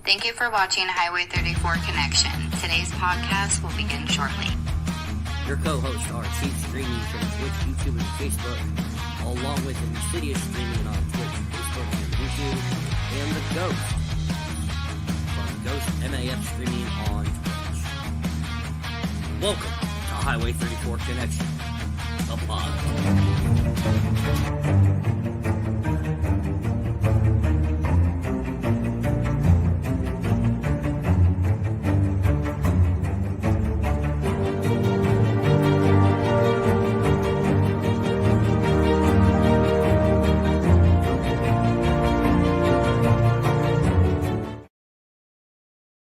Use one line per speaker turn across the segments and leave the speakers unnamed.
Thank you for watching Highway 34 Connection. Today's podcast will begin shortly.
Your co-hosts are Chief streaming from Twitch, YouTube, and Facebook, along with Insidious streaming on Twitch, Facebook, and YouTube, and the Ghost from Ghost MAF streaming on Twitch. Welcome to Highway 34 Connection, the pod.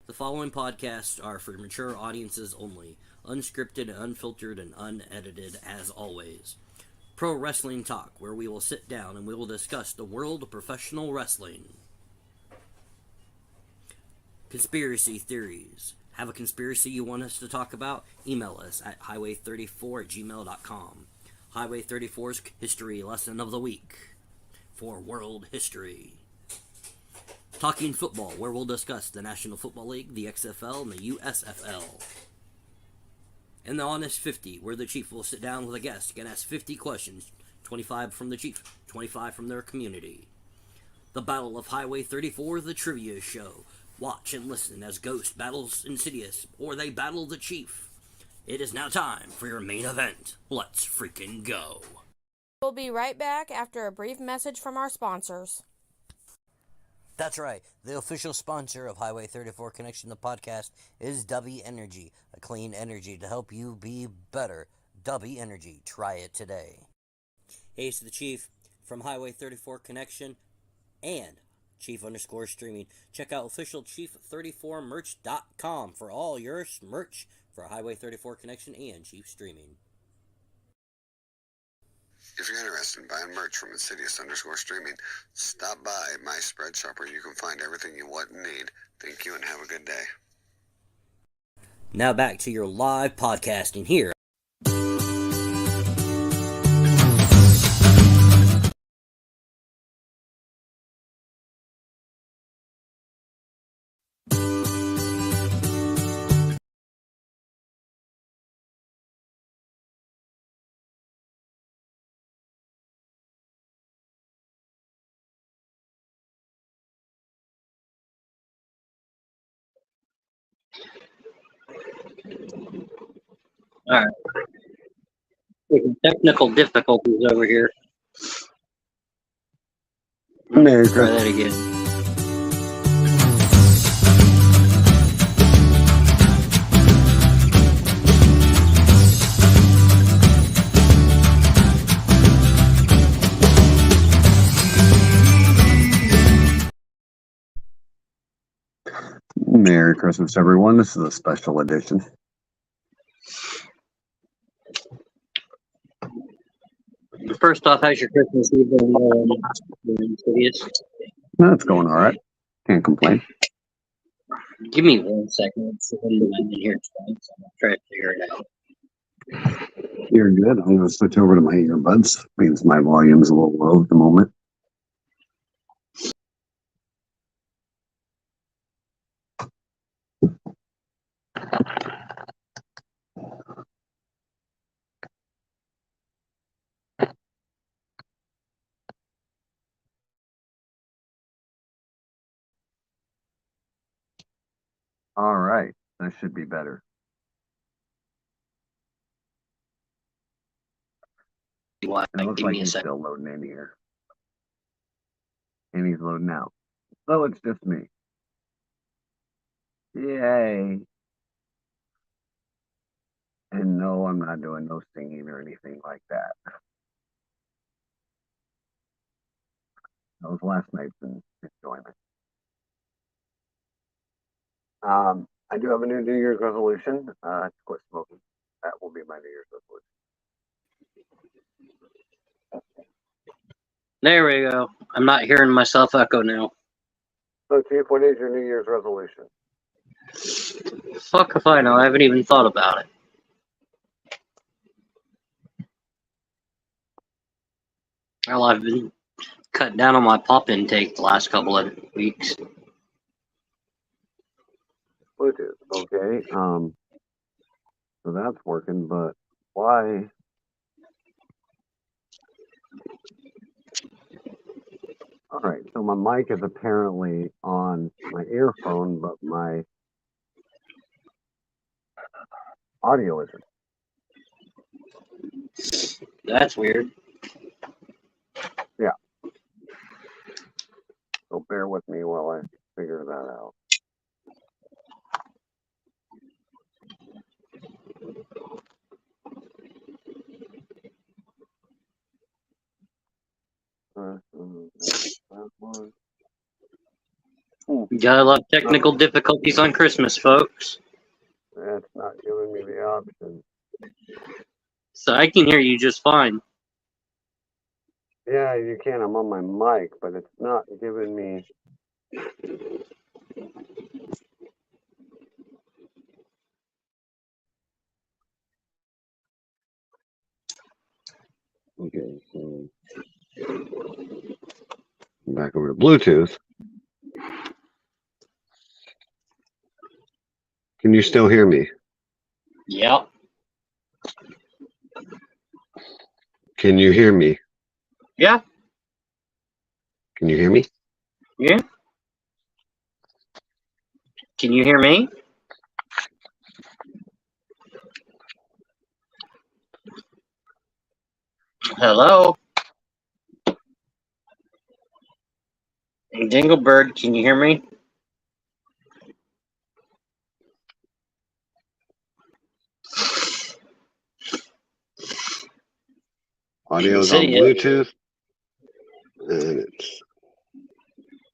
The following podcasts are for mature audiences only, unscripted, unfiltered, and unedited as always. Pro Wrestling Talk, where we will sit down and we will discuss the world of professional wrestling. Conspiracy theories. Have a conspiracy you want us to talk about? Email us at highway34@gmail.com. Highway 34's History Lesson of the Week for World History. Talking Football, where we'll discuss the National Football League, the XFL, and the USFL. And the Honest 50, where the Chief will sit down with a guest and ask 50 questions, 25 from the Chief, 25 from their community. The Battle of Highway 34, the Trivia Show. Watch and listen as Ghost battles Insidious, or they battle the Chief. It is now time for your main event. Let's freaking go.
We'll be right back after a brief message from our sponsors.
That's right. The official sponsor of Highway 34 Connection, the podcast, is W Energy, a clean energy to help you be better. W Energy. Try it today. Hey, it's the Chief from Highway 34 Connection and Chief_streaming. Check out officialchief34merch.com for all your merch for Highway 34 Connection and Chief Streaming.
If you're interested in buying merch from Insidious_streaming, stop by my spread shop where you can find everything you want and need. Thank you and have a good day.
Now back to your live podcasting here.
Alright. Technical difficulties over here.
Merry
Try that
Christmas.
again.
Merry Christmas, everyone. This is a special edition.
First off, how's your Christmas Eve been Insidious?
That's going all right. Can't complain.
Give me 1 second. It's I'm in here twice. I'm gonna try to figure it out.
You're good. I'm going to switch over to my earbuds because my volume's a little low at the moment. All right. That should be better.
Why?
It looks
Give
like
me a
he's
second.
still loading in here. And he's loading out. So it's just me. Yay. And no, I'm not doing no singing or anything like that. That was last night's enjoyment. I do have a New Year's resolution to quit smoking. That will be my New Year's resolution.
There we go. I'm not hearing myself echo now.
So, Chief, what is your New Year's resolution?
Fuck if I know. I haven't even thought about it. Well, I've been cutting down on my pop intake the last couple of weeks.
Bluetooth. Okay. So that's working, but why? All right. So my mic is apparently on my earphone, but my audio isn't.
That's weird.
Yeah. So bear with me while I figure that out. That one.
Gotta love technical difficulties on Christmas, folks.
That's not giving me the option.
So I can hear you just fine.
Yeah, you can. I'm on my mic, but it's not giving me. Okay, so back over to Bluetooth. Can you still hear me?
Yep.
Can you hear me?
Yeah.
Can you hear me?
Yeah. Can you hear me? Hello? Dinglebird, can you hear me?
Audio's on
Insidious.
Bluetooth. And it's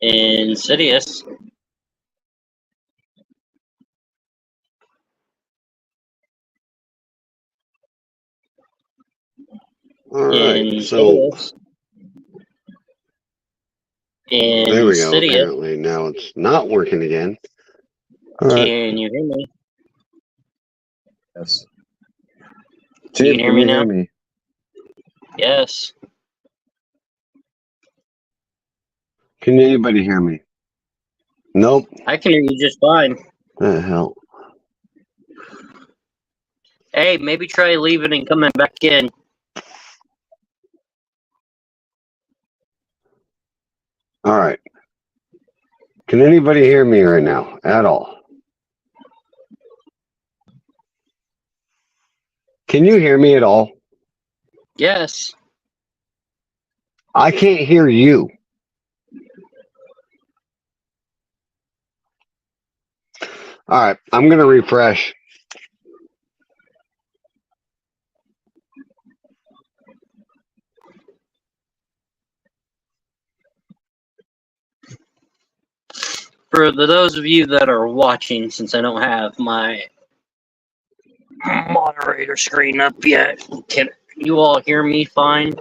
Insidious.
all right. So there we go.
Insidious.
Apparently now it's not working again. All right.
Can you hear me?
Yes.
Can you hear me now?
Me?
Yes.
Can anybody hear me? Nope.
I can hear you just fine.
The hell.
Hey, maybe try leaving and coming back in.
All right. Can anybody hear me right now at all? Can you hear me at all?
Yes.
I can't hear you. All right. I'm going to refresh.
For those of you that are watching, since I don't have my moderator screen up yet, can you all hear me fine?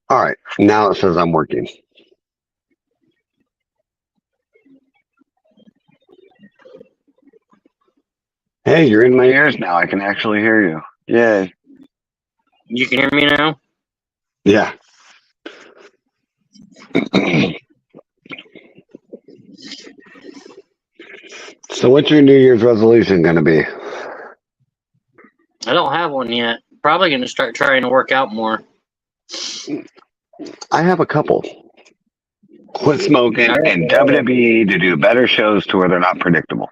All right. Now it says I'm working. Hey, you're in my ears now. I can actually hear you. Yay.
You can hear me now?
Yeah. So what's your New Year's resolution going to be?
I don't have one yet. Probably going to start trying to work out more.
I have a couple. Quit smoking and WWE to do better shows to where they're not predictable.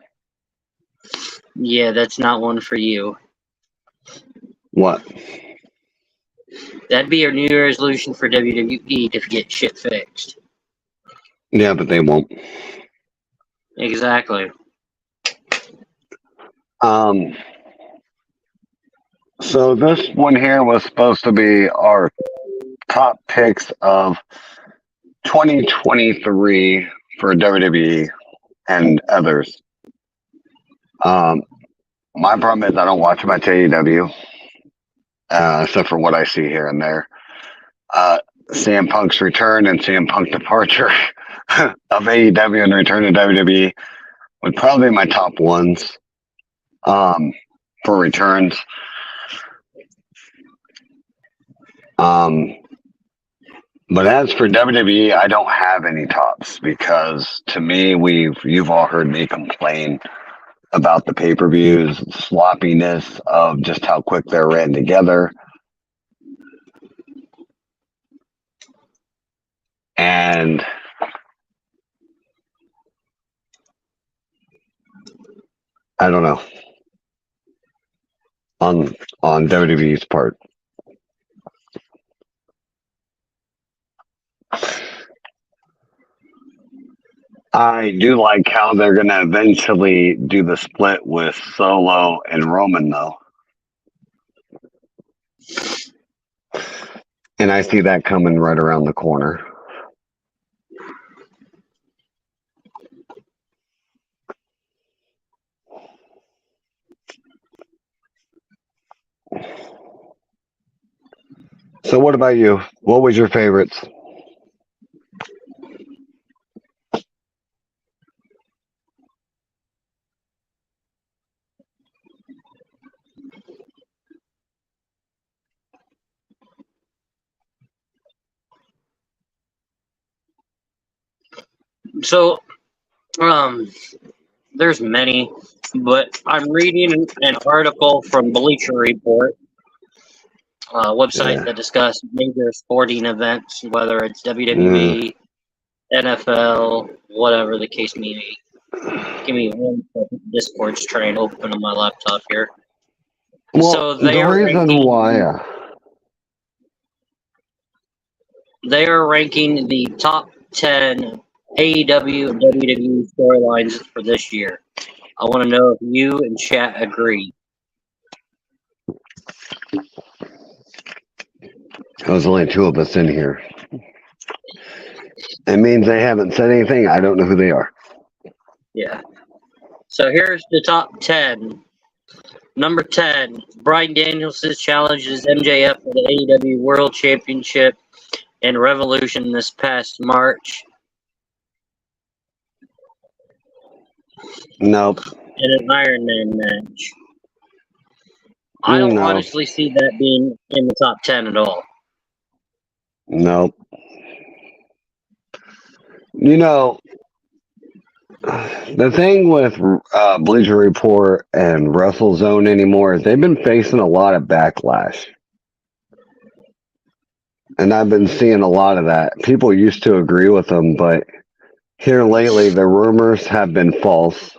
Yeah, that's not one for you.
What?
That'd be your New Year's resolution for WWE to get shit fixed.
Yeah, but they won't.
Exactly.
So this one here was supposed to be our top picks of 2023 for WWE and others. My problem is I don't watch much AEW, except for what I see here and there. CM Punk's return and CM Punk departure of AEW and return to WWE would probably be my top ones. for returns. But as for WWE, I don't have any tops because to me, you've all heard me complain about the pay-per-views, sloppiness of just how quick they're ran together. And I don't know on WWE's part. I do like how they're going to eventually do the split with Solo and Roman, though. And I see that coming right around the corner. So what about you? What was your favorites?
So, there's many, but I'm reading an article from Bleacher Report, a website that discusses major sporting events, whether it's WWE, NFL, whatever the case may be. Give me 1 second. Discord's trying to open on my laptop here.
Well,
So they
the reason why.
They are ranking the top 10 AEW and WWE storylines for this year. I want to know if you and chat agree.
There's only 2 of us in here. It means they haven't said anything. I don't know who they are.
Yeah. So here's the top 10. Number 10, Bryan Danielson challenges MJF for the AEW World Championship in Revolution this past March.
Nope.
In an Iron Man match. I don't honestly see that being in the top 10 at all.
Nope. You know, the thing with Bleacher Report and WrestleZone anymore is they've been facing a lot of backlash. And I've been seeing a lot of that. People used to agree with them, but here lately the rumors have been false.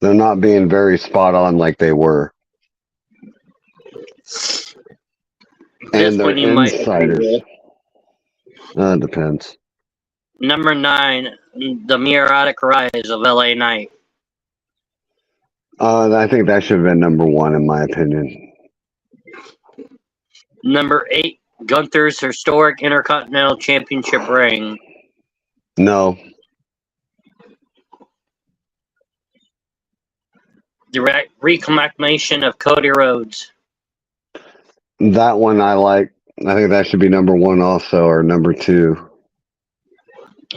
They're not being very spot on like they were. And they're insiders. It depends.
Number 9, the Meteoric Rise of LA Knight.
I think that should have been number 1 in my opinion.
Number 8, Gunther's historic Intercontinental Championship reign.
No.
The reclamation of Cody Rhodes.
That one I like. I think that should be number 1 also, or number 2.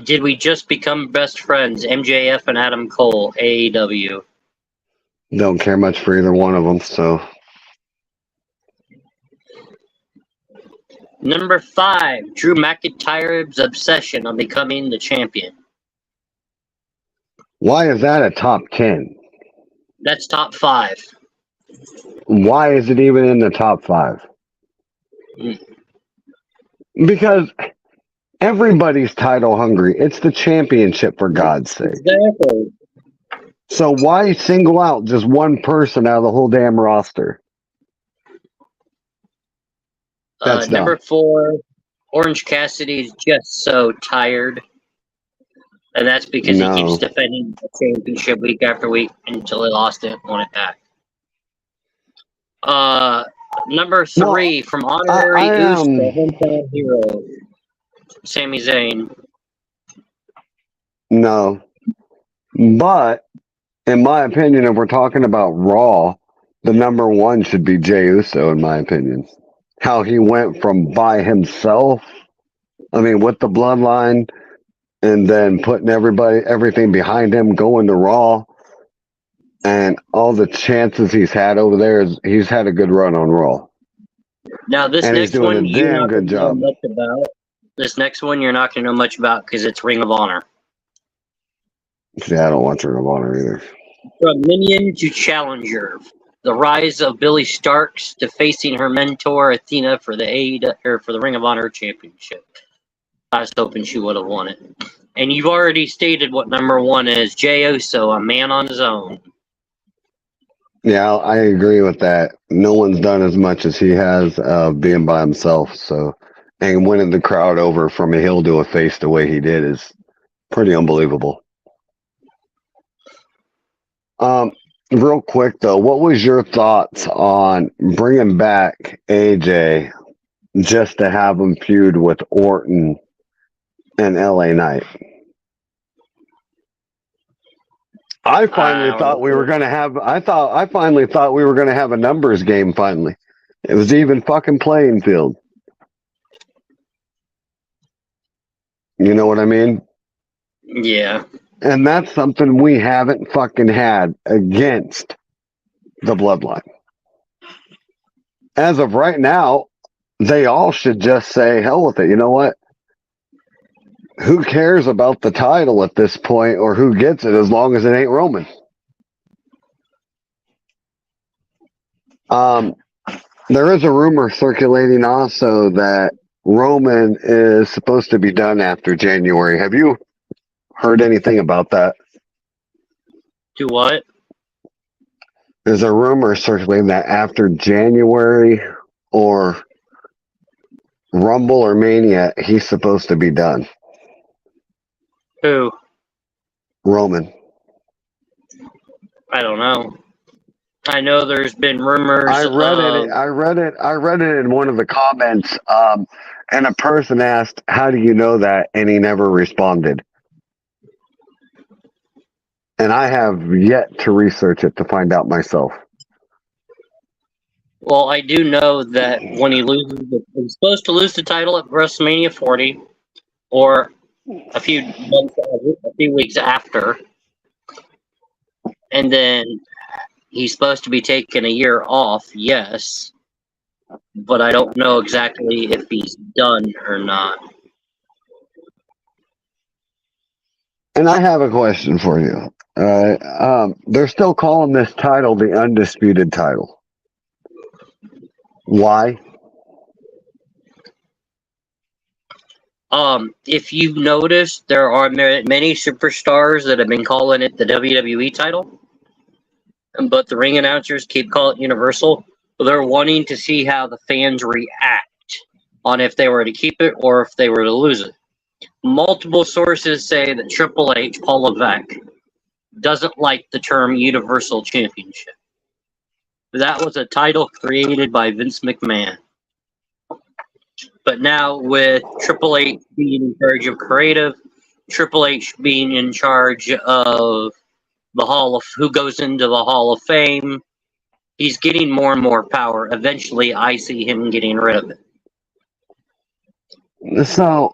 Did we just become best friends? MJF and Adam Cole, AEW.
Don't care much for either one of them, so.
Number 5, Drew McIntyre's obsession on becoming the champion.
Why is that a top 10?
That's top 5.
Why is it even in the top 5? Because everybody's title hungry. It's the championship, for God's sake.
Exactly.
So why single out just one person out of the whole damn roster? That's
number 4, Orange Cassidy is just so tired. And that's because he keeps defending the championship week after week until he lost it and won it back. Number 3, from Honorary Goose to Hometown Hero, Sami Zayn.
No. But, in my opinion, if we're talking about Raw, the number 1 should be Jey Uso, in my opinion. How he went from by himself, with the bloodline, and then putting everything behind him, going to Raw, And all the chances he's had over there is he's had a good run on Raw.
Now, this
And he's
next
doing
one,
a
you're
damn
not
good
going to know
job.
much about. This next one, you're not going to know much about because it's Ring of Honor.
Yeah, I don't watch Ring of Honor either.
From Minion to Challenger, the rise of Billy Starks to facing her mentor Athena for the Ring of Honor Championship. I was hoping she would have won it. And you've already stated what number one is: Jey Uso, a man on his own.
Yeah, I agree with that. No one's done as much as he has being by himself. So, and winning the crowd over from a heel to a face the way he did is pretty unbelievable. Real quick though, what was your thoughts on bringing back AJ just to have him feud with Orton and LA Knight? I finally thought we were going to have. I finally thought we were going to have a numbers game. Finally, it was even fucking playing field. You know what I mean?
Yeah.
And that's something we haven't fucking had against the Bloodline. As of right now, they all should just say, hell with it. You know what? Who cares about the title at this point or who gets it as long as it ain't Roman? There is a rumor circulating also that Roman is supposed to be done after January. Have you heard anything about that?
Do what?
There's a rumor circulating that after January or Rumble or Mania, he's supposed to be done.
Who?
Roman.
I don't know. I know there's been rumors.
I read it in one of the comments, and a person asked, "How do you know that?" And he never responded. And I have yet to research it to find out myself.
Well, I do know that when he loses, he's supposed to lose the title at WrestleMania 40, or a few weeks after, and then he's supposed to be taking a year off. Yes, but I don't know exactly if he's done or not.
And I have a question for you. They're still calling this title the undisputed title. Why?
If you've noticed, there are many superstars that have been calling it the WWE title, but the ring announcers keep calling it Universal. They're wanting to see how the fans react on if they were to keep it or if they were to lose it. Multiple sources say that Triple H, Paul Levesque, doesn't like the term Universal Championship. That was a title created by Vince McMahon. But now with Triple H being in charge of creative, Triple H being in charge of who goes into the Hall of Fame, he's getting more and more power. Eventually, I see him getting rid of it.
So,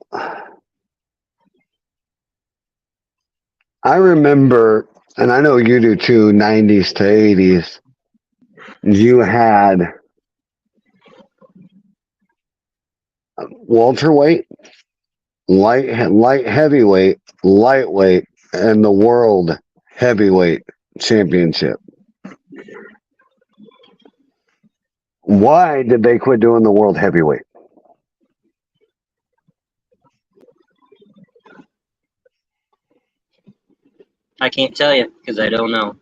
I remember, and I know you do too, 90s to 80s, you had welterweight, light heavyweight, lightweight, and the world heavyweight championship. Why did they quit doing the world heavyweight?
I can't tell you because I don't know.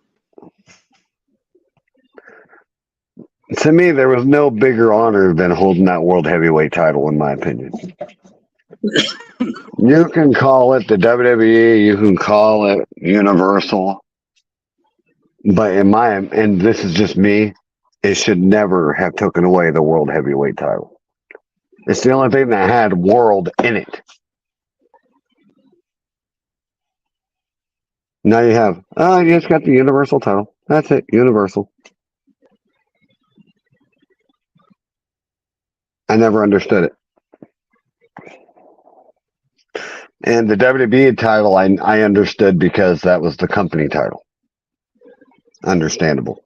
To me, there was no bigger honor than holding that world heavyweight title, in my opinion. You can call it the WWE, you can call it Universal, but and this is just me, it should never have taken away the world heavyweight title. It's the only thing that had world in it. Now you have, you just got the Universal title. That's it, Universal. I never understood it. And the WWE title, I understood because that was the company title. Understandable.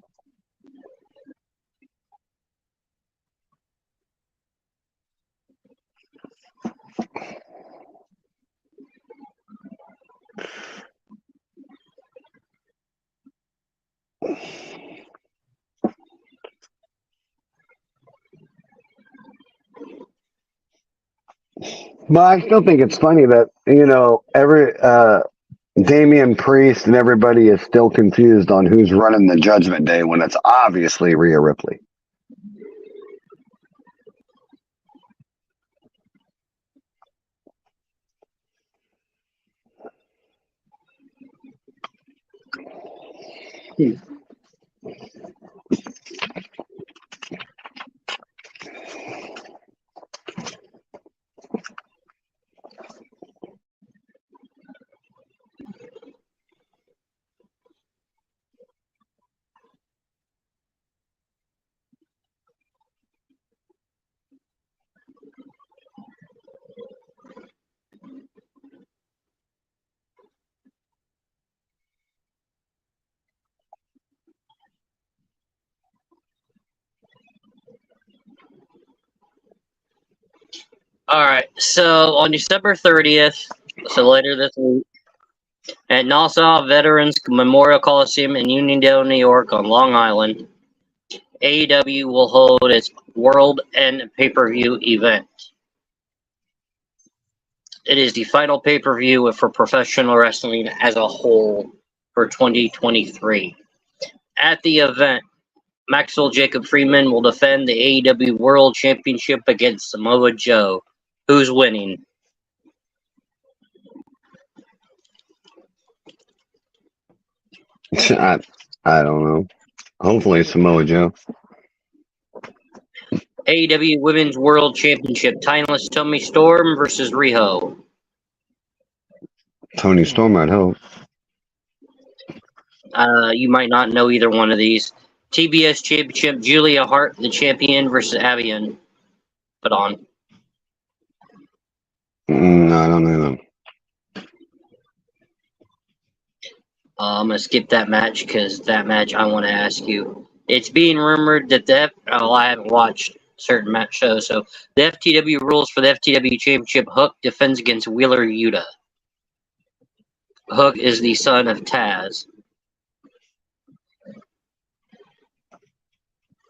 But I still think it's funny that, every Damian Priest and everybody is still confused on who's running the Judgment Day when it's obviously Rhea Ripley.
All right. So on December 30th, so later this week, at Nassau Veterans Memorial Coliseum in Uniondale, New York, on Long Island, AEW will hold its World End pay-per-view event. It is the final pay-per-view for professional wrestling as a whole for 2023. At the event, Maxwell Jacob Freeman will defend the AEW World Championship against Samoa Joe. Who's winning?
I don't know. Hopefully Samoa Joe.
AEW Women's World Championship, Timeless Tommy Storm versus Riho.
Tony Storm, I'd hope.
You might not know either one of these. TBS Championship, Julia Hart, the champion, versus Avian. Put on.
No, I don't know them.
I'm going to skip that match because that match I want to ask you. It's being rumored that I haven't watched certain match shows, so the FTW rules for the FTW Championship, Hook defends against Wheeler Yuta. Hook is the son of Taz.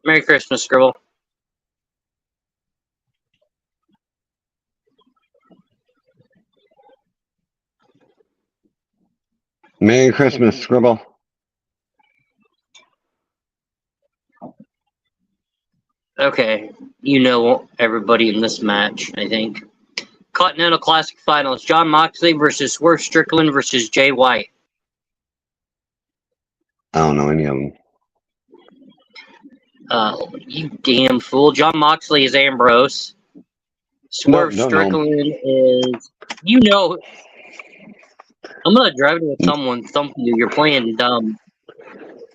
Merry Christmas, Scribble.
Merry Christmas, Scribble.
Okay, you know everybody in this match, I think. Continental Classic Finals, Jon Moxley versus Swerve Strickland versus Jay White.
I don't know any of them.
You damn fool. Jon Moxley is Ambrose. Swerve Strickland is... You know... I'm gonna drive to someone thump you. You're playing dumb.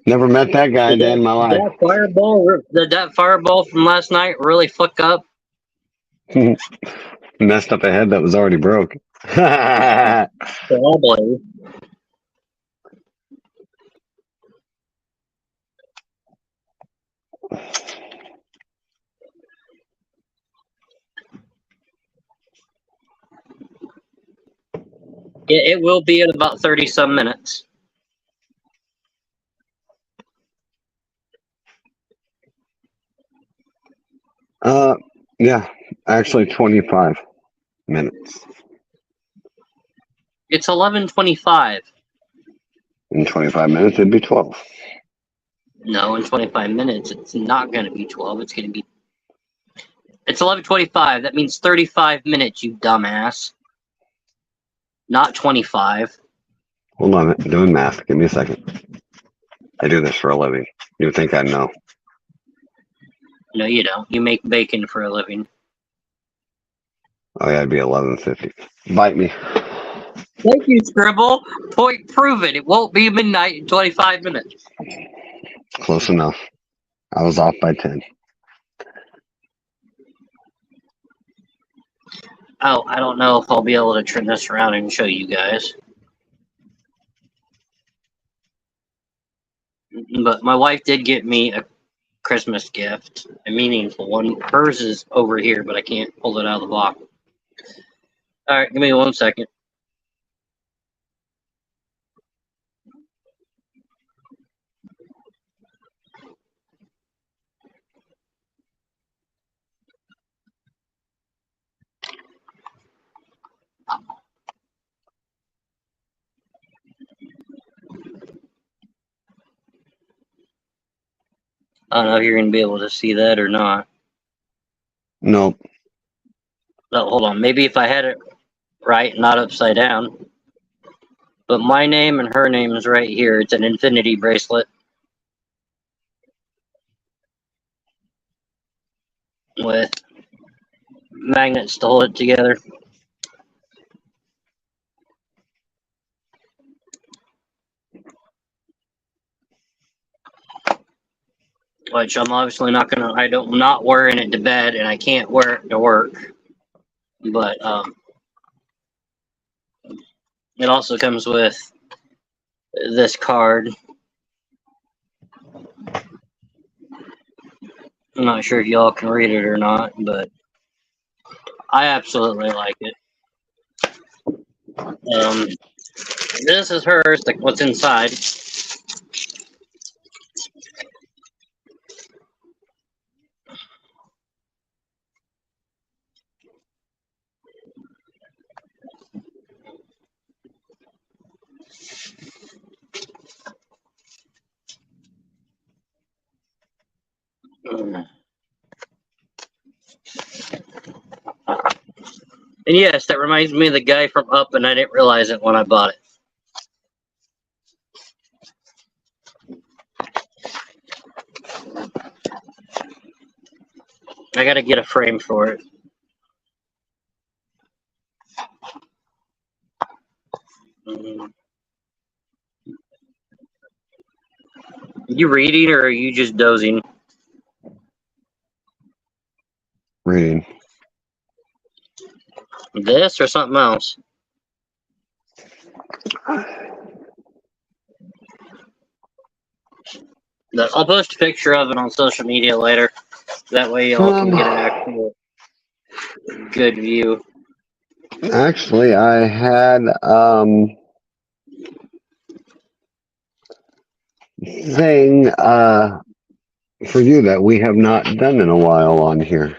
Never met that guy a day in my life.
Did that fireball from last night really fuck up?
Messed up a head that was already broke.
Probably. It will be in about 30-some minutes.
Yeah, actually 25 minutes.
It's 11:25.
In 25 minutes, it'd be 12.
No, in 25 minutes, it's not going to be 12. It's going to be... It's 11:25. That means 35 minutes, you dumbass. Not 25.
Hold on, I'm doing math. Give me a second. I do this for a living. You would think I'd know.
No, you don't. You make bacon for a living.
Oh yeah, it'd be 11:50. Bite me.
Thank you, Scribble. Point proven. It won't be midnight in 25 minutes.
Close enough. I was off by 10.
Oh, I don't know if I'll be able to turn this around and show you guys. But my wife did get me a Christmas gift, a meaningful one. Hers is over here, but I can't pull it out of the box. All right, give me 1 second. I don't know if you're going to be able to see that or not.
Nope.
No, hold on. Maybe if I had it right, not upside down. But my name and her name is right here. It's an infinity bracelet with magnets to hold it together. Which I'm obviously not gonna. I'm not wearing it to bed, and I can't wear it to work. But it also comes with this card. I'm not sure if y'all can read it or not, but I absolutely like it. This is hers. What's inside? And yes, that reminds me of the guy from Up, and I didn't realize it when I bought it. I gotta get a frame for it. You reading or are you just dozing?
Reading.
This or something else? I'll post a picture of it on social media later. That way y'all can get an actual good view.
Actually, I had thing for you that we have not done in a while on here.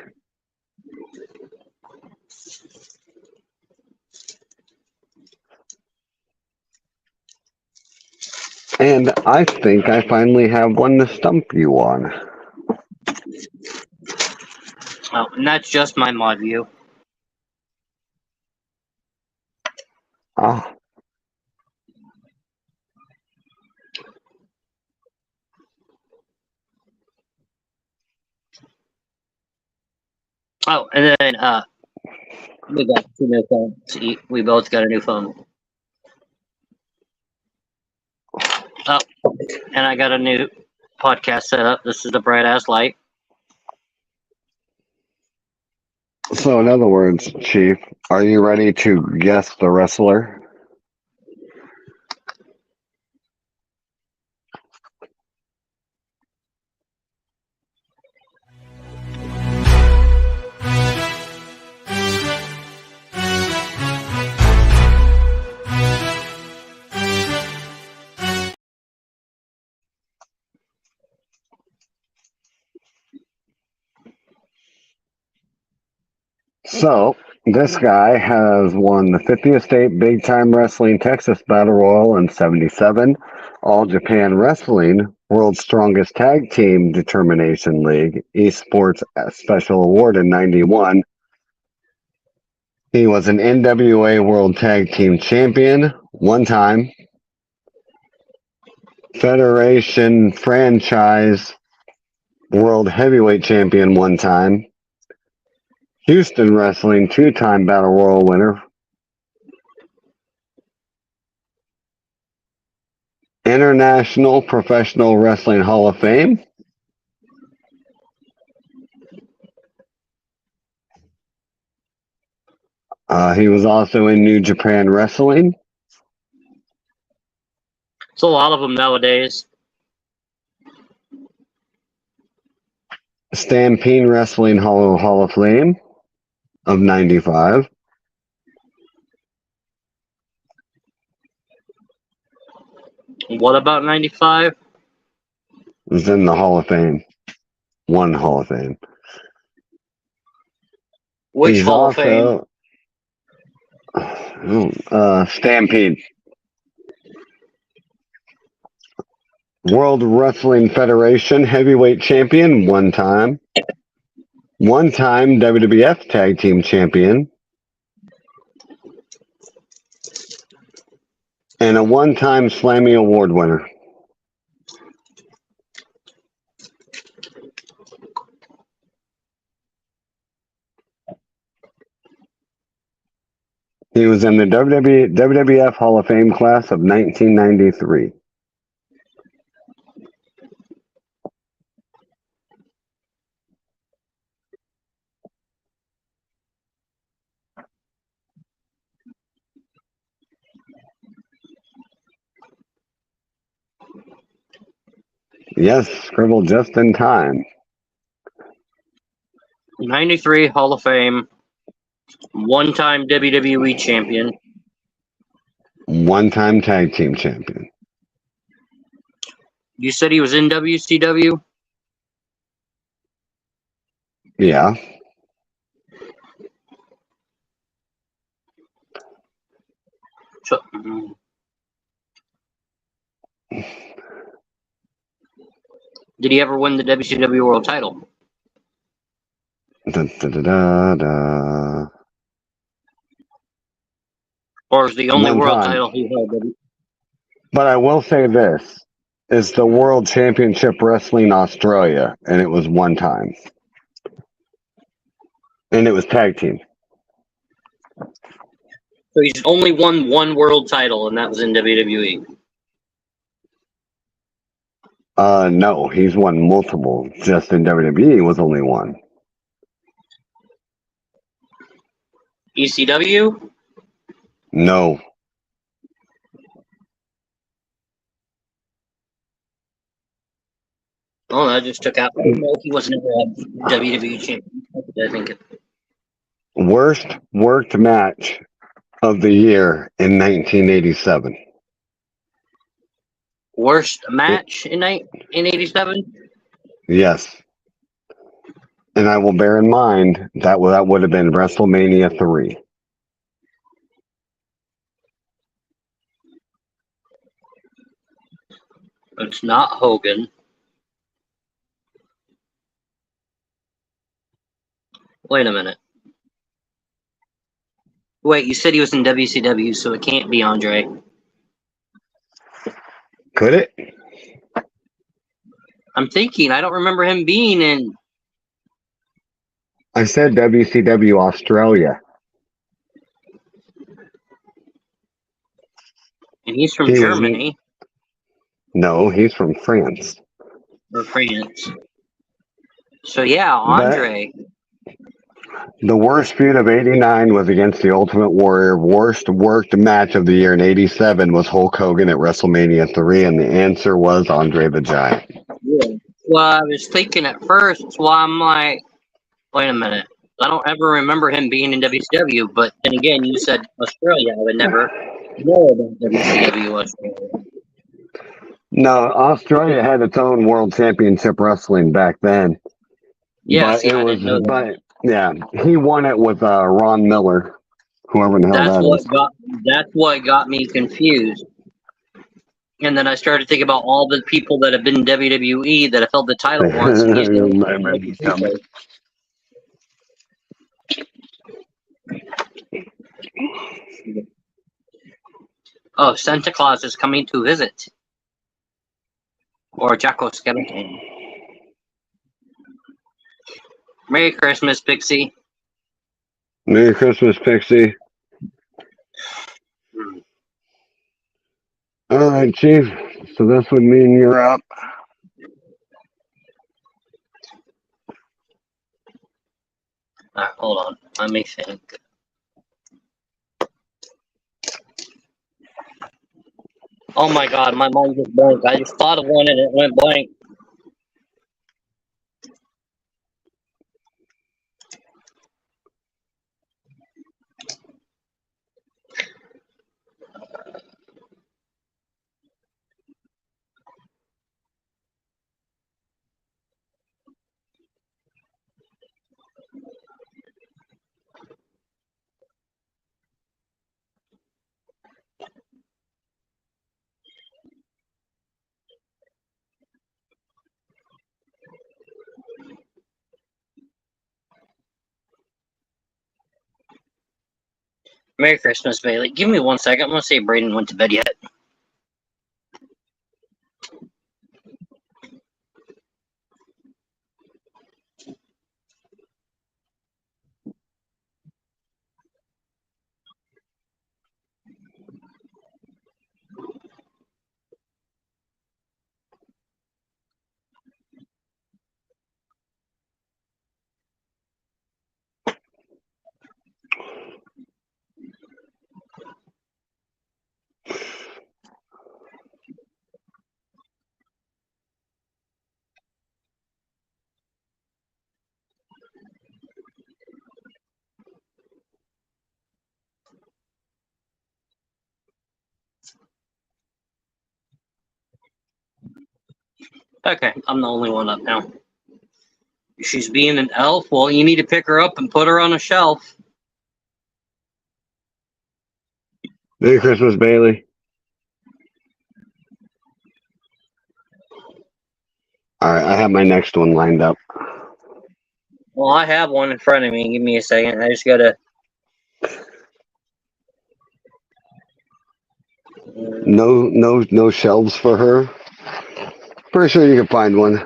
And I think I finally have one to stump you on.
Oh, and that's just my mod view.
Ah.
Oh, and then we got 2 new phones. We both got a new phone. Oh, and I got a new podcast set up. This is the bright ass light.
So, in other words, Chief, are you ready to guess the wrestler? So, this guy has won the 50th State Big Time Wrestling Texas Battle Royal in 77, All Japan Wrestling World's Strongest Tag Team Determination League Esports Special Award in 91. He was an NWA World Tag Team Champion 1 time, Federation Franchise World Heavyweight Champion 1 time, Houston Wrestling 2-time Battle Royal winner, International Professional Wrestling Hall of Fame, he was also in New Japan Wrestling.
It's a lot of them nowadays.
Stampede Wrestling Hall of Fame of 95.
What about 95?
Is in the Hall of Fame. One Hall of Fame.
Which
He's
Hall of Fame?
also Stampede. World Wrestling Federation Heavyweight Champion one time. One time WWF Tag Team Champion. And a one-time Slammy Award winner. He was in the WWF Hall of Fame class of 1993. Yes, scribbled just in time.
93 Hall of Fame. One-time WWE champion.
One-time Tag Team Champion.
You said he was in WCW?
Yeah.
So, did he ever win the WCW World Title?
Da, da, da, da, da.
Or is the only
One
world
time.
title he held?
But I will say this. It's the World Championship Wrestling Australia, and it was one time. And it was tag team.
So he's only won one world title, and that was in WWE.
No, he's won multiple. Just in WWE was only one.
ECW?
No.
Oh, I just took out. No, he wasn't ever a WWE champion. I think.
Worst worked match of the year in 1987.
Worst match in 87?
Yes. And I will bear in mind that would have been WrestleMania 3.
It's not Hogan. Wait a minute. Wait, you said he was in WCW, so it can't be Andre.
Could it?
I'm thinking, I don't remember him being in.
I said WCW Australia.
And he's from
He was-
Germany
No, he's from France.
or France. So yeah, Andre.
The worst feud of 89 was against the Ultimate Warrior. Worst worked match of the year in 87 was Hulk Hogan at WrestleMania 3, and the answer was Andre the Giant.
Yeah. Well, I was thinking at first, so I'm like, wait a minute. I don't ever remember him being in WCW, but then again, you said Australia. I would never know about WCW Australia.
No, Australia had its own World Championship Wrestling back then.
Yeah,
but
see, I didn't know that.
But yeah, he won it with Ron Miller, whoever the hell
That's what got me confused. And then I started thinking about all the people that have been in WWE that have held the title once. And oh, Santa Claus is coming to visit. Or Jacko Skeleton. Merry Christmas, Pixie.
Merry Christmas, Pixie. All right, Chief. So this would mean you're up.
All right, hold on. Let me think. Oh my god, my mind just blank. I just thought of one and it went blank. Merry Christmas, Bailey. Give me 1 second. I'm going to see if Braden went to bed yet. Okay, I'm the only one up now. She's being an elf? Well, you need to pick her up and put her on a shelf.
Merry Christmas, Bailey. All right, I have my next one lined up.
Well, I have one in front of me. Give me a second. I just got to...
No shelves for her. Pretty sure you can find one.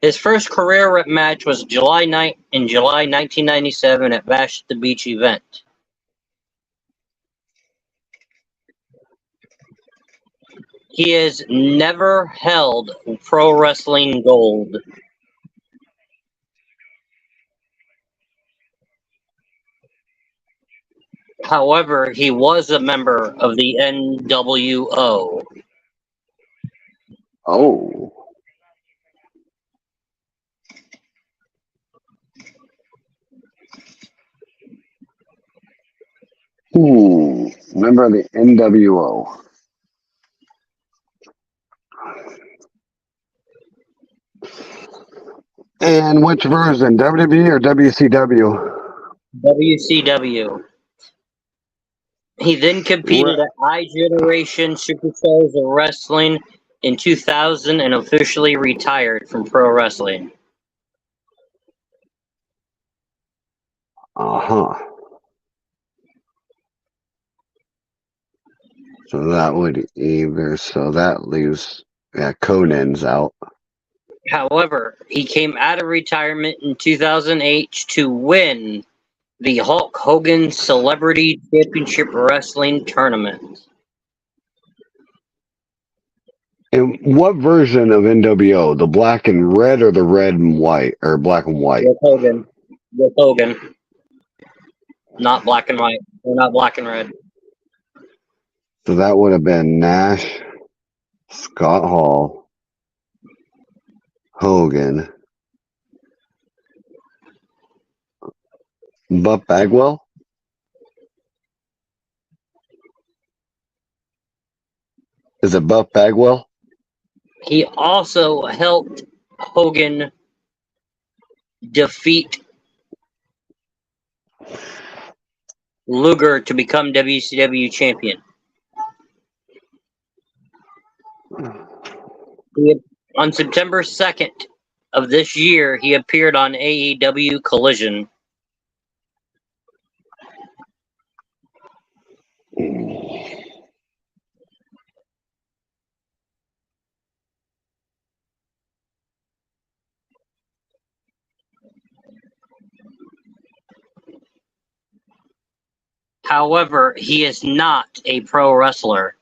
His first career match was in July 1997 at Bash at the Beach event. He has never held pro wrestling gold. However, he was a member of the NWO.
Oh. Member of the NWO. And which version, WWE or WCW?
WCW. He then competed at iGeneration Superstars of Wrestling in 2000 and officially retired from pro wrestling.
Uh-huh. So that would that leaves, Conan's out.
However, he came out of retirement in 2008 to win the Hulk Hogan Celebrity Championship Wrestling Tournament.
And what version of NWO? The black and red or the red and white? Or black and white?
With Hogan. With Hogan. Not black and white. Or not black and red.
So that would have been Nash, Scott Hall, Hogan, Buff Bagwell? Is it Buff Bagwell?
He also helped Hogan defeat Luger to become WCW champion. On September 2nd of this year, he appeared on AEW Collision. However, he is not a pro wrestler.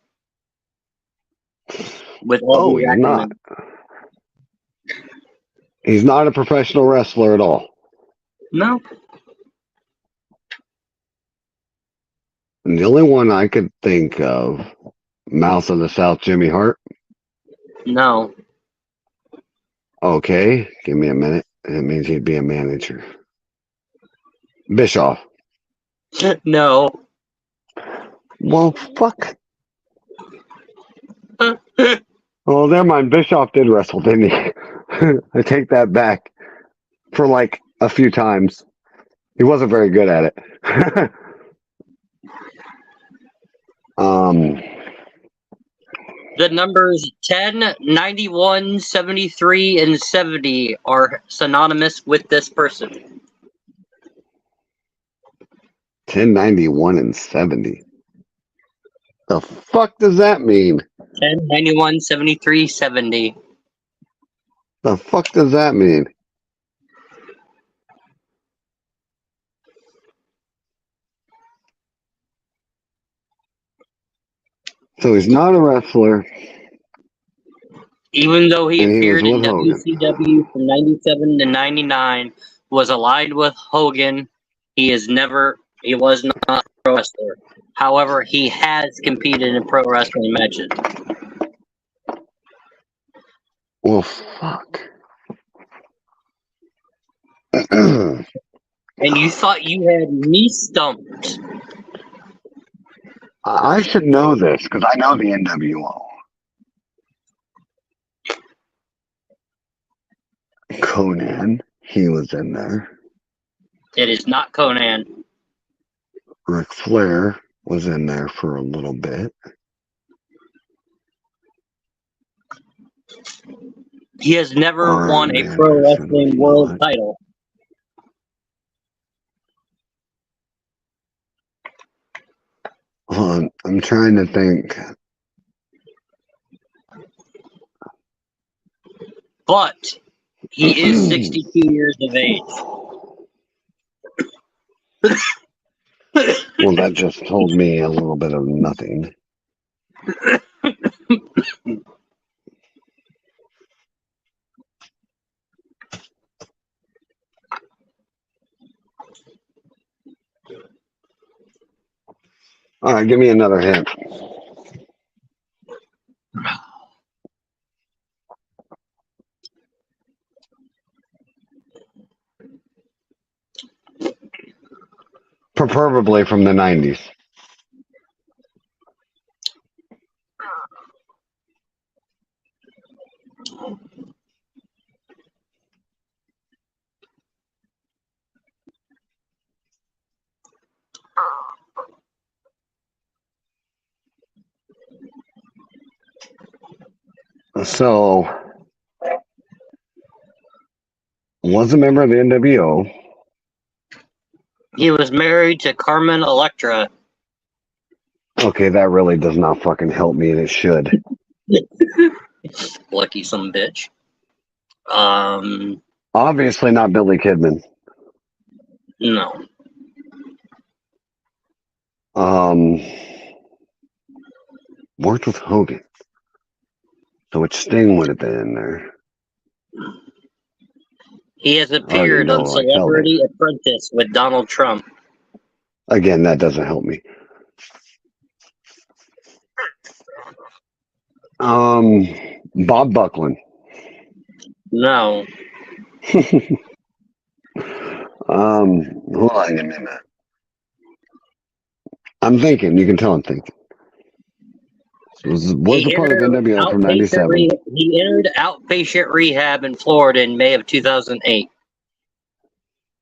With all
he's not. He's not a professional wrestler at all.
No.
And the only one I could think of, Mouse of the South, Jimmy Hart.
No.
Okay, give me a minute. It means he'd be a manager. Bischoff.
No.
Well, fuck. Well, never mind. Bischoff did wrestle, didn't he? I take that back. For like a few times. He wasn't very good at it.
The numbers 10, 91, 73, and 70 are synonymous with this person.
1091 and 70. The fuck does that mean?
10, 91, 73, 70.
The fuck does that mean? So he's not a wrestler.
Even though he
And he
appeared
was
in
with Hogan.
WCW from 97 to 99, was aligned with Hogan, he was not a pro wrestler. However, he has competed in pro wrestling matches.
Well, fuck.
And you thought you had me stumped.
I should know this because I know the NWO. Conan, he was in there.
It is not Conan.
Ric Flair was in there for a little bit.
He has never
Arn
won a pro
Anderson
wrestling
was
world
not.
title.
Hold on, I'm trying to think.
But he is 62 years of age.
Well, that just told me a little bit of nothing. All right, give me another hint. Preferably from the 90s. So, was a member of the NWO.
He was married to Carmen Electra.
Okay, that really does not fucking help me, and it should.
Lucky some bitch.
Obviously not Billy Kidman.
No.
Worked with Hogan. So which Sting would have been in there.
He has appeared
know,
on
like, hell,
Celebrity Apprentice with Donald Trump.
Again, that doesn't help me. Bob Buckland.
No.
Hold on a minute. I'm thinking. You can tell I'm thinking. Was a part of NWO from 97.
He entered outpatient rehab in Florida in May of 2008.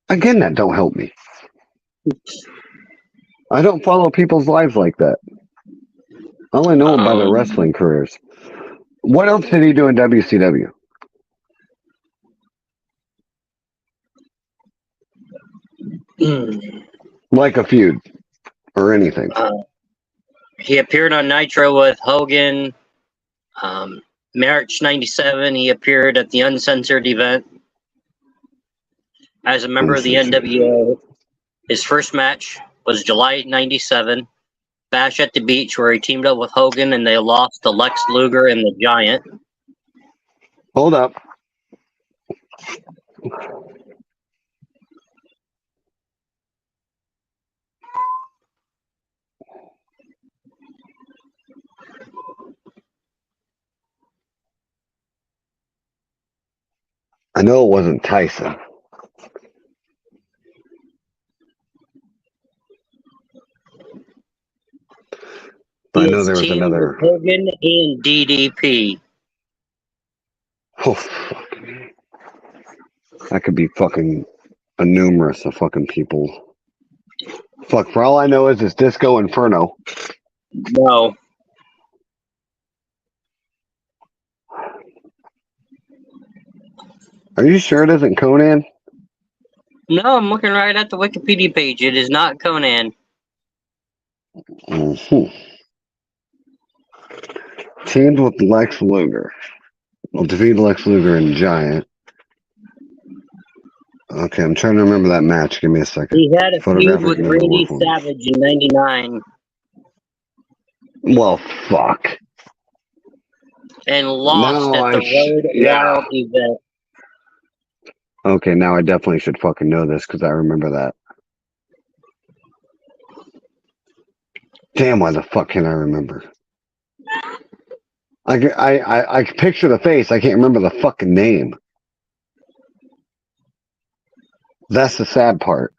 Again, that don't help me. I don't follow people's lives like that. I only know them by their wrestling careers. What else did he do in WCW? Like a feud or anything.
He appeared on Nitro with Hogan. March 97, he appeared at the Uncensored event as a member of the NWO. His first match was July 97, Bash at the Beach, where he teamed up with Hogan and they lost to Lex Luger and the Giant.
Hold up. I know it wasn't Tyson. But I
He
know
has
there was
teamed with
another.
Hogan and DDP.
Oh, fuck. That could be fucking a numerous of fucking people. Fuck, for all I know is it's Disco Inferno.
No.
Are you sure it isn't Conan?
No, I'm looking right at the Wikipedia page. It is not Conan.
Mm-hmm. Teamed with Lex Luger. Well, defeated Lex Luger and Giant. Okay, I'm trying to remember that match. Give me a second.
He had a feud
Photographic
with
number
Randy
140.
Savage in '99
Well, fuck.
and lost
No,
at the Road
yeah.
Wild event.
Okay, now I definitely should fucking know this because I remember that. Damn, why the fuck can I remember? I can picture the face. I can't remember the fucking name. That's the sad part.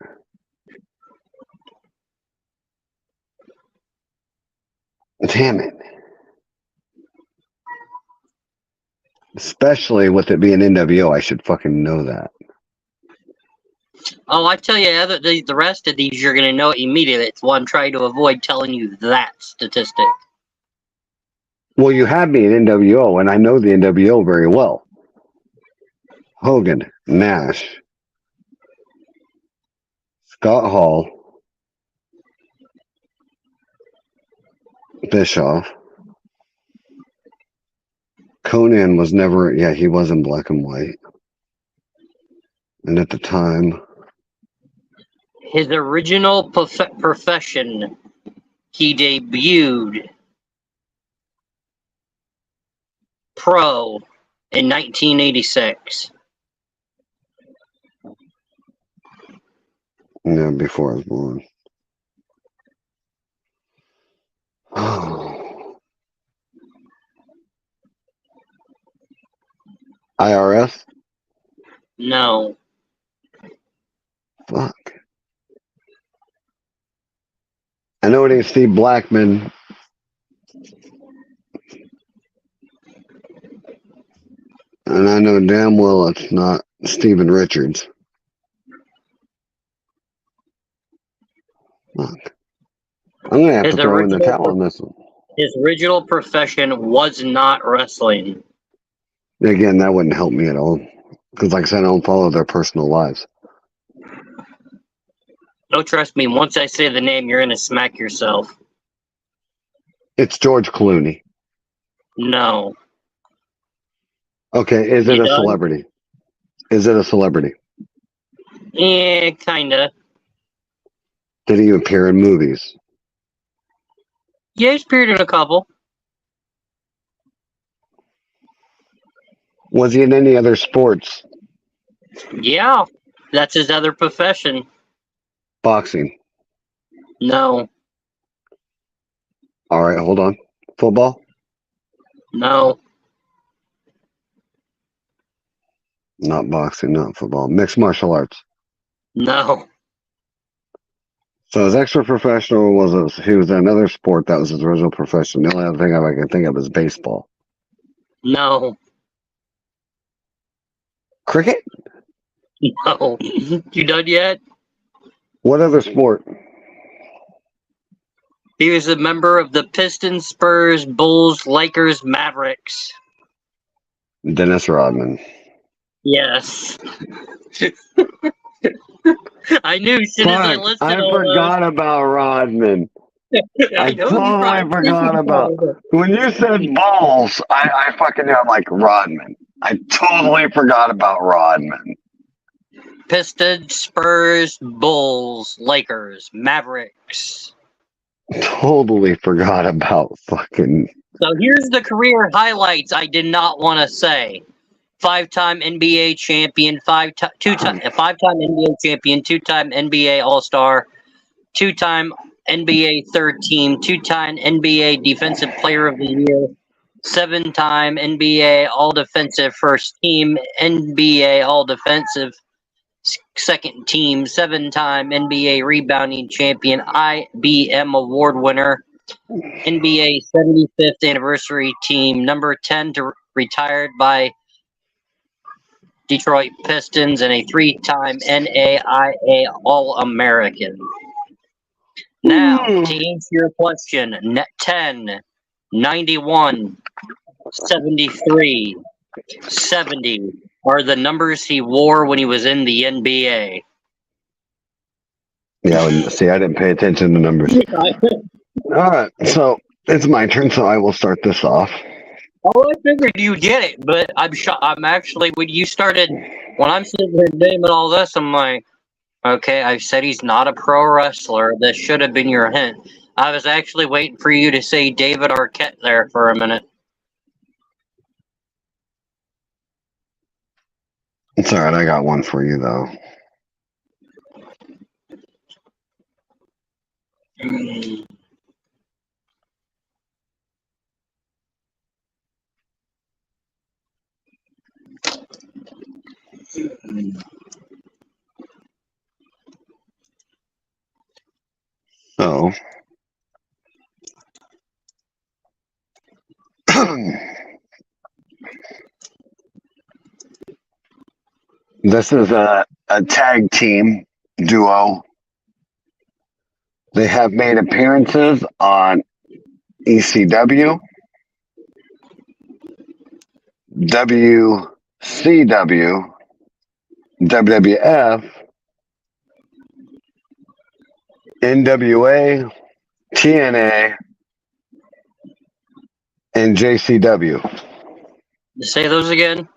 Damn it. Especially with it being NWO, I should fucking know that.
Oh, I tell you, the rest of these you're going to know immediately. It's why I'm trying to avoid telling you that statistic.
Well, you had me in NWO, and I know the NWO very well. Hogan, Nash, Scott Hall, Bischoff. Conan was never, yeah, he was in black and white. And at the time,
His original profession, he debuted pro in 1986.
yeah, before I was born. Oh. IRS?
No.
Fuck. I know it ain't Steve Blackman. And I know damn well it's not Steven Richards. Fuck. I'm going to have to throw in the towel on this one.
His original profession was not wrestling.
Again, that wouldn't help me at all. Because, like I said, I don't follow their personal lives.
No, trust me, once I say the name, you're going to smack yourself.
It's George Clooney.
No.
Okay, is it a celebrity? Is it a celebrity?
Yeah, kinda.
Did he appear in movies?
Yeah, he's appeared in a couple.
Was he in any other sports?
Yeah, that's his other profession.
Boxing.
No.
All right, hold on. Football?
No.
Not boxing, not football. Mixed martial arts.
No.
So his extra professional was he was in another sport that was his original profession. The only other thing I can think of is baseball.
No.
Cricket?
No. You done yet?
What other sport?
He was a member of the Pistons, Spurs, Bulls, Lakers, Mavericks.
Dennis Rodman.
Yes. I knew as soon as I
Fuck,
listed
I
all
forgot about Rodman. I
know you
totally
probably
forgot about when you said balls. I fucking knew. I'm like Rodman. I totally forgot about Rodman.
Pistons, Spurs, Bulls, Lakers, Mavericks.
Totally forgot about fucking.
So here's the career highlights I did not want to say. 5-time NBA champion, five-time NBA champion, 2-time NBA All-Star, 2-time NBA third team, 2-time NBA Defensive Player of the Year, 7-time NBA All-Defensive First Team, NBA All-Defensive Second Team, 7-time NBA Rebounding Champion, IBM Award winner, NBA 75th Anniversary Team, number 10 retired by Detroit Pistons, and a 3-time NAIA All-American. Now, to answer your question, 10, 91, 73, 70 are the numbers he wore when he was in the NBA.
Yeah, see, I didn't pay attention to numbers. All right, so it's my turn, so I will start this off.
Oh, I figured you get it, but I'm actually, when I'm sitting here naming all this, I'm like, okay, I said he's not a pro wrestler. This should have been your hint. I was actually waiting for you to say David Arquette there for a minute.
It's all right. I got one for you, though. So, this is a tag team duo. They have made appearances on ECW, WCW, WWF, NWA, TNA, and JCW.
Say those again.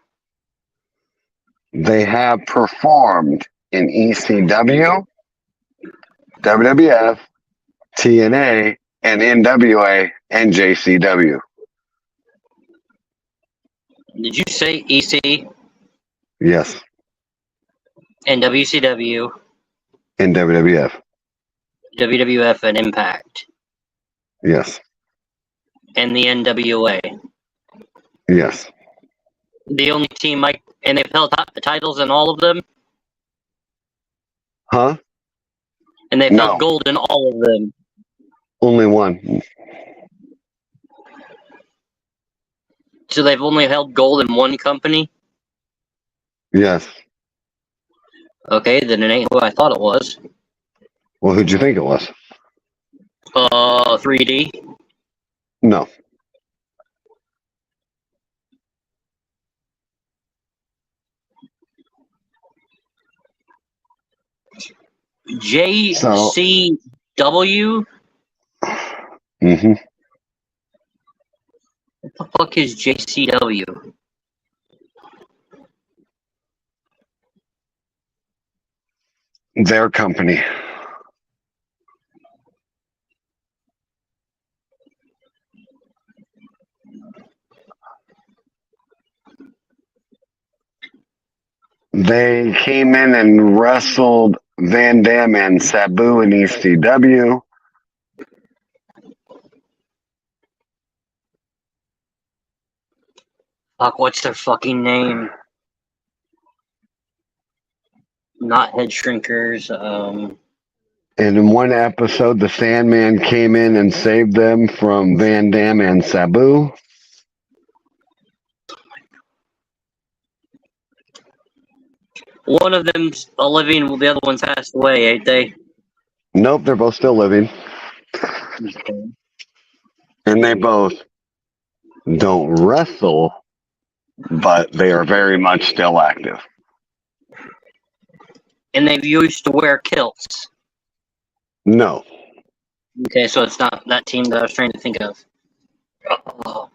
They have performed in ECW, WWF, TNA, and NWA, and JCW.
Did you say EC
Yes,
and WCW,
and WWF.
WWF, and Impact,
Yes,
and the NWA?
yes.
The only team and they've held titles in all of them?
Huh?
And they've
No.
held gold in all of them?
Only one.
So they've only held gold in one company?
Yes.
Okay, then it ain't who I thought it was.
Well, who'd you think it was?
3D?
No.
JCW?
Mm-hmm.
What the fuck is JCW?
Their company. They came in and wrestled Van Dam and Sabu in ECW.
Fuck, what's their fucking name? Not Head Shrinkers,
And in one episode, the Sandman came in and saved them from Van Dam and Sabu.
One of them's a living, the other one's passed away, ain't they?
Nope, they're both still living.
Okay.
And they both don't wrestle, but they are very much still active.
And they used to wear kilts.
No.
Okay, so it's not that team that I was trying to think of. Oh.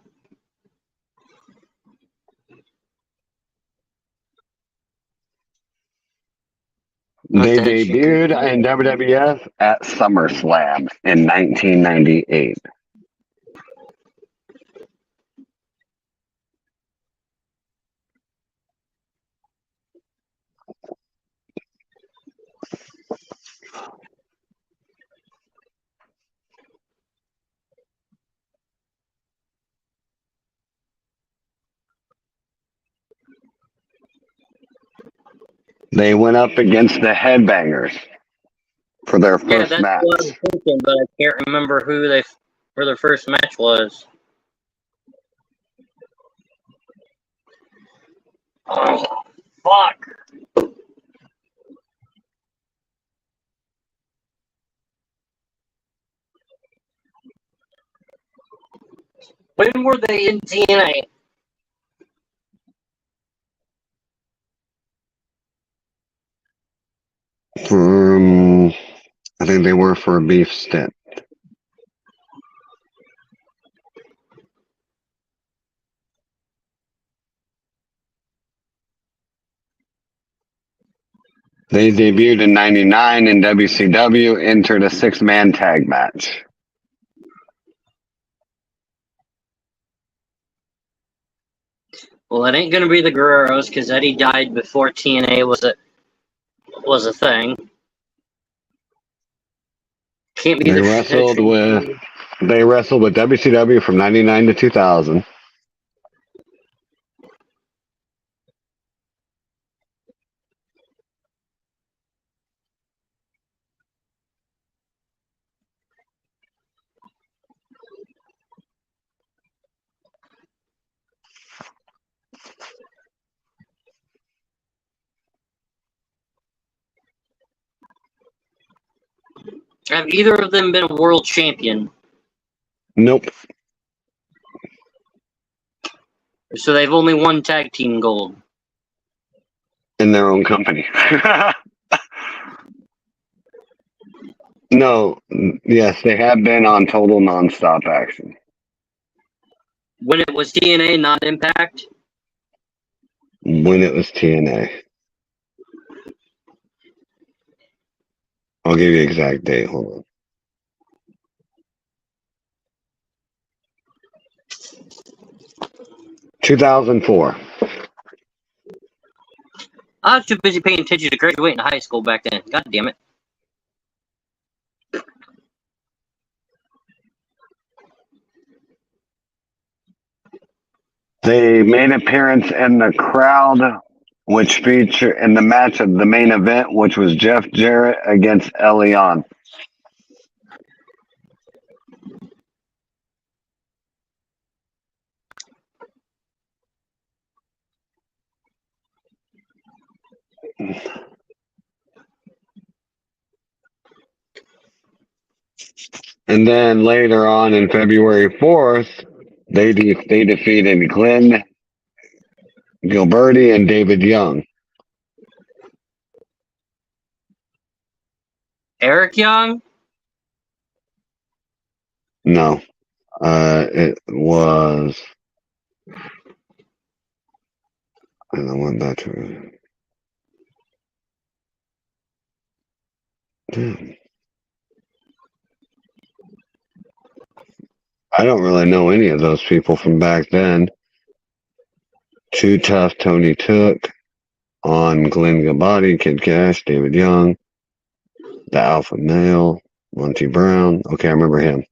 They debuted in WWF at SummerSlam in 1998. They went up against the Headbangers for their
Yeah,
first
that's
match.
what I was thinking, but I can't remember who their first match was. Oh, fuck. When were they in TNA?
I think they were for a beef stint. They debuted in '99 in WCW, entered a 6-man tag match.
Well, it ain't gonna be the Guerreros because Eddie died before TNA was a thing. Can't be
They wrestled with WCW from '99 to 2000.
Have either of them been a world champion?
Nope.
So they've only won tag team gold.
In their own company. No, yes, they have been on Total Nonstop Action.
When it was TNA, not Impact?
When it was TNA. I'll give you the exact date. Hold on. "2004.
I was too busy paying attention to graduating high school back then. God damn it.
They made an appearance in the crowd, which featured in the match of the main event, which was Jeff Jarrett against Elion. And then later on, in February 4th, they defeated Glenn Gilberti and David Young.
Eric Young?
No, it was. And I went back to. Damn. I don't really know any of those people from back then. Too Tough, Tony Took, on Glenn Gabati, Kid Cash, David Young, the Alpha Male, Monty Brown. Okay, I remember him.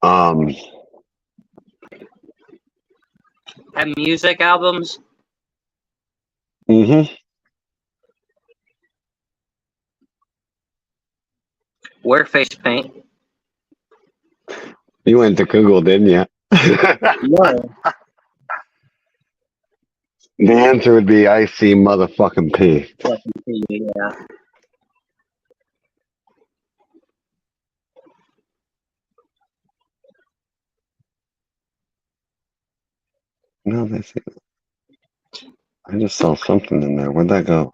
Have music albums?
Mm-hmm.
Wear face paint?
You went to Google, didn't you?
No.
The answer would be I see motherfucking P.
Yeah.
No, that's it. I just saw something in there. Where'd that go?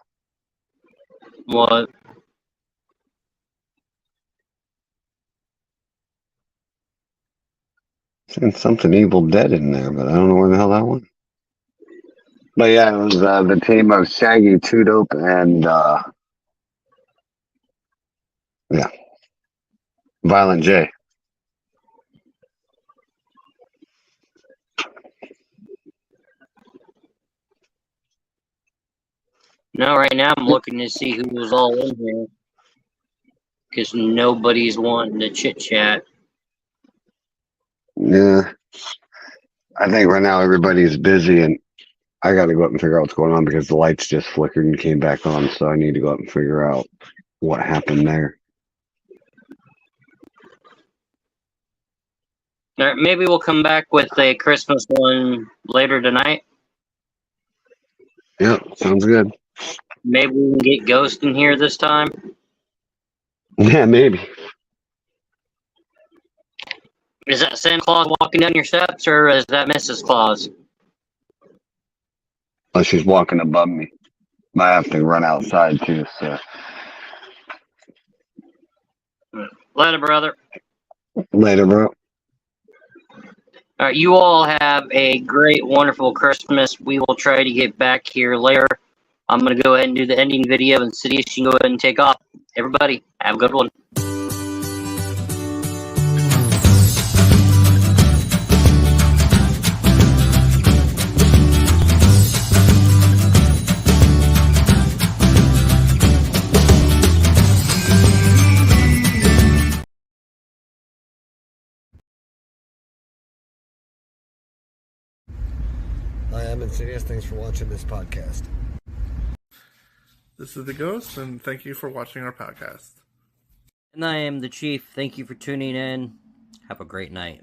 What?
Seeing something Evil Dead in there, but I don't know where the hell that went. But yeah, it was the team of Shaggy, Two Dope, and Violent J.
No, right now I'm looking to see who was all in here. Because nobody's wanting to chit chat.
Yeah. I think right now everybody's busy, and I got to go up and figure out what's going on because the lights just flickered and came back on. So I need to go up and figure out what happened there.
All right, maybe we'll come back with a Christmas one later tonight.
Yep, sounds good.
Maybe we can get Ghost in here this time.
Yeah, maybe.
Is that Santa Claus walking down your steps, or is that Mrs. Claus?
Oh, she's walking above me. Might have to run outside too. So
Later, brother.
later, bro.
All right, you all have a great, wonderful Christmas. We will try to get back here later. I'm going to go ahead and do the ending video, and Insidious, you can go ahead and take off. Everybody, have a good one.
Hi, I'm Insidious. Thanks for watching this podcast.
This is the Ghost, and thank you for watching our podcast.
And I am the Chief. Thank you for tuning in. Have a great night.